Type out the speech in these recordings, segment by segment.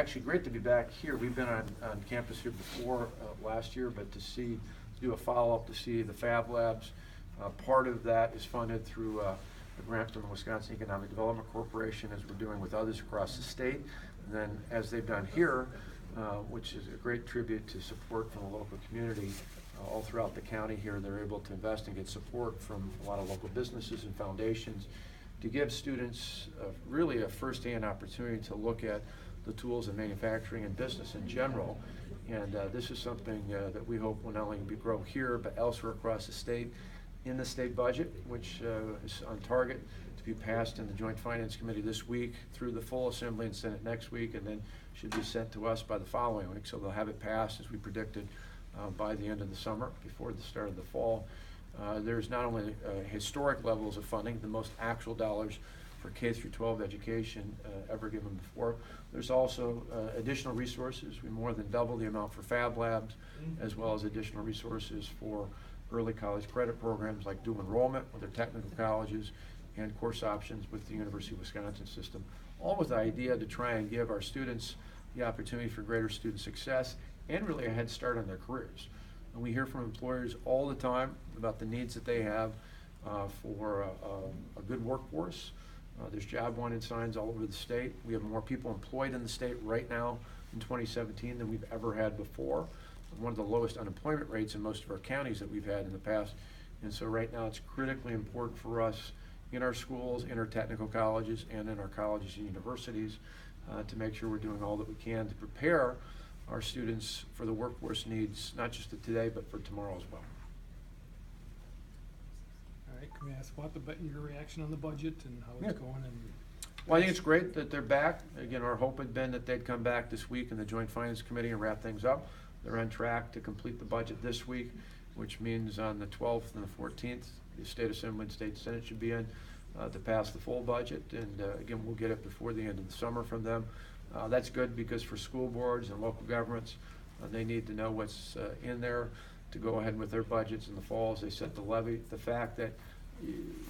Actually, great to be back here. We've been on campus here before last year, but to do a follow-up to see the Fab Labs. Part of that is funded through a grant from the Wisconsin Economic Development Corporation, as we're doing with others across the state. And then, as they've done here, which is a great tribute to support from the local community, all throughout the county here, they're able to invest and get support from a lot of local businesses and foundations to give students really a first-hand opportunity to look at the tools of manufacturing and business in general. And this is something that we hope will not only grow here, but elsewhere across the state in the state budget, which is on target to be passed in the Joint Finance Committee this week, through the full Assembly and Senate next week, and then should be sent to us by the following week. So they'll have it passed, as we predicted, by the end of the summer, before the start of the fall. There's not only historic levels of funding, the most actual dollars for K through 12 education ever given before. There's also additional resources. We more than double the amount for Fab Labs, as well as additional resources for early college credit programs like dual enrollment with their technical colleges and course options with the University of Wisconsin system, all with the idea to try and give our students the opportunity for greater student success and really a head start on their careers. And we hear from employers all the time about the needs that they have for a good workforce. There's job wanted signs all over the state. We have more people employed in the state right now in 2017 than we've ever had before. One of the lowest unemployment rates in most of our counties that we've had in the past. And so right now it's critically important for us in our schools, in our technical colleges, and in our colleges and universities to make sure we're doing all that we can to prepare our students for the workforce needs, not just of today, but for tomorrow as well. All right, can we ask what your reaction on the budget and how it's going? And well, I think it's great that they're back. Again, our hope had been that they'd come back this week in the Joint Finance Committee and wrap things up. They're on track to complete the budget this week, which means on the 12th and the 14th, the State Assembly and State Senate should be in to pass the full budget. And again, we'll get it before the end of the summer from them. That's good because for school boards and local governments, they need to know what's in there to go ahead with their budgets in the fall as they set the levy. The fact that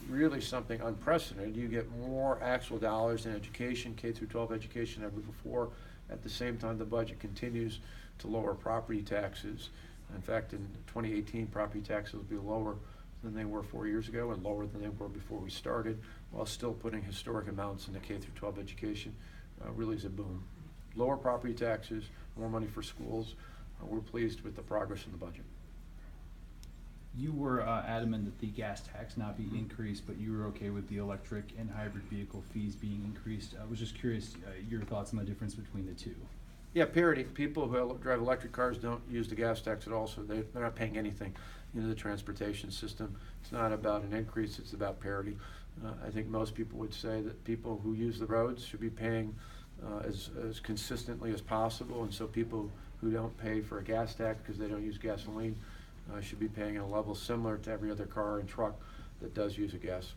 really something unprecedented, you get more actual dollars in education, K through 12 education, ever before. At the same time, the budget continues to lower property taxes. In fact, in 2018, property taxes will be lower than they were 4 years ago and lower than they were before we started, while still putting historic amounts into K through 12 education. Really is a boom. Lower property taxes, more money for schools. We're pleased with the progress in the budget. You were adamant that the gas tax not be increased, but you were okay with the electric and hybrid vehicle fees being increased. I was just curious your thoughts on the difference between the two. Yeah, parity. People who drive electric cars don't use the gas tax at all, so they're not paying anything into the transportation system. It's not about an increase, it's about parity. I think most people would say that people who use the roads should be paying as consistently as possible, and so people who don't pay for a gas tax because they don't use gasoline should be paying at a level similar to every other car and truck that does use a gas.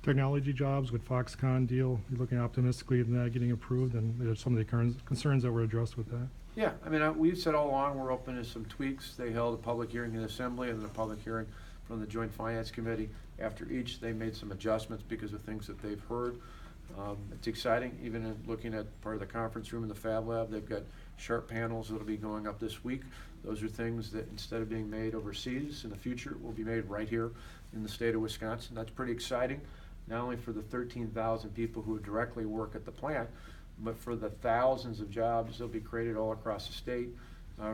Technology jobs with Foxconn deal, you're looking optimistically at that getting approved, and there's some of the concerns that were addressed with that. Yeah, I mean, we've said all along we're open to some tweaks. They held a public hearing in the Assembly and then a public hearing from the Joint Finance Committee. After each, they made some adjustments because of things that they've heard. It's exciting, even in looking at part of the conference room in the Fab Lab, they've got sharp panels that'll be going up this week. Those are things that instead of being made overseas in the future will be made right here in the state of Wisconsin. That's pretty exciting, not only for the 13,000 people who directly work at the plant, but for the thousands of jobs that'll be created all across the state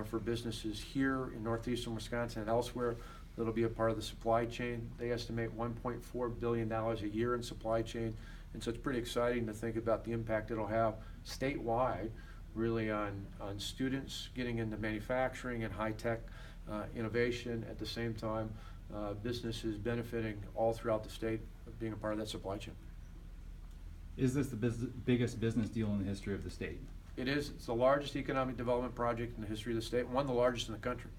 for businesses here in northeastern Wisconsin and elsewhere that'll be a part of the supply chain. They estimate $1.4 billion a year in supply chain, and so it's pretty exciting to think about the impact it'll have statewide, really on students getting into manufacturing and high-tech innovation. At the same time, businesses benefiting all throughout the state of being a part of that supply chain. Is this the biggest business deal in the history of the state? It is. It's the largest economic development project in the history of the state, one of the largest in the country.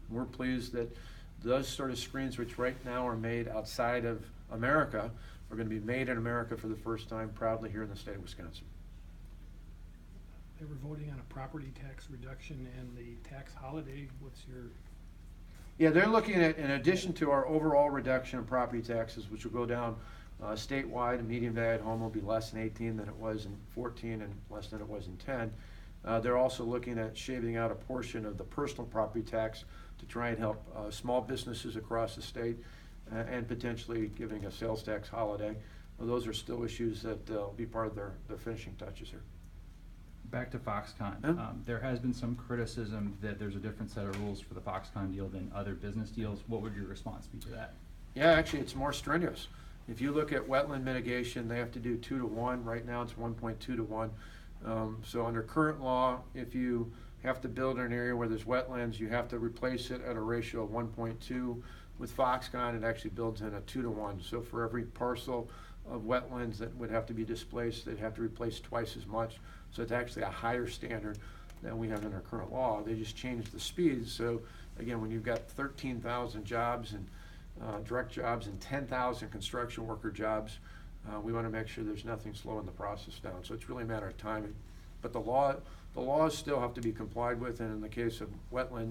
And we're pleased that those sort of screens, which right now are made outside of America, are going to be made in America for the first time proudly here in the state of Wisconsin. They were voting on a property tax reduction and the tax holiday. What's your? Yeah, they're looking at, in addition to our overall reduction in property taxes, which will go down Statewide, a median valued home will be less in 18 than it was in 14 and less than it was in 10. They're also looking at shaving out a portion of the personal property tax to try and help small businesses across the state and potentially giving a sales tax holiday. Well, those are still issues that will be part of their finishing touches here. Back to Foxconn. Yeah. There has been some criticism that there's a different set of rules for the Foxconn deal than other business deals. What would your response be to that? Yeah, actually, it's more strenuous. If you look at wetland mitigation, they have to do 2 to 1. Right now, it's 1.2 to 1. So under current law, if you have to build in an area where there's wetlands, you have to replace it at a ratio of 1.2. With Foxconn, it actually builds in a 2 to 1. So for every parcel of wetlands that would have to be displaced, they'd have to replace twice as much. So it's actually a higher standard than we have in our current law. They just changed the speeds. So again, when you've got 13,000 jobs and direct jobs and 10,000 construction worker jobs, we want to make sure there's nothing slowing the process down. So it's really a matter of timing. But the laws still have to be complied with, and in the case of wetlands,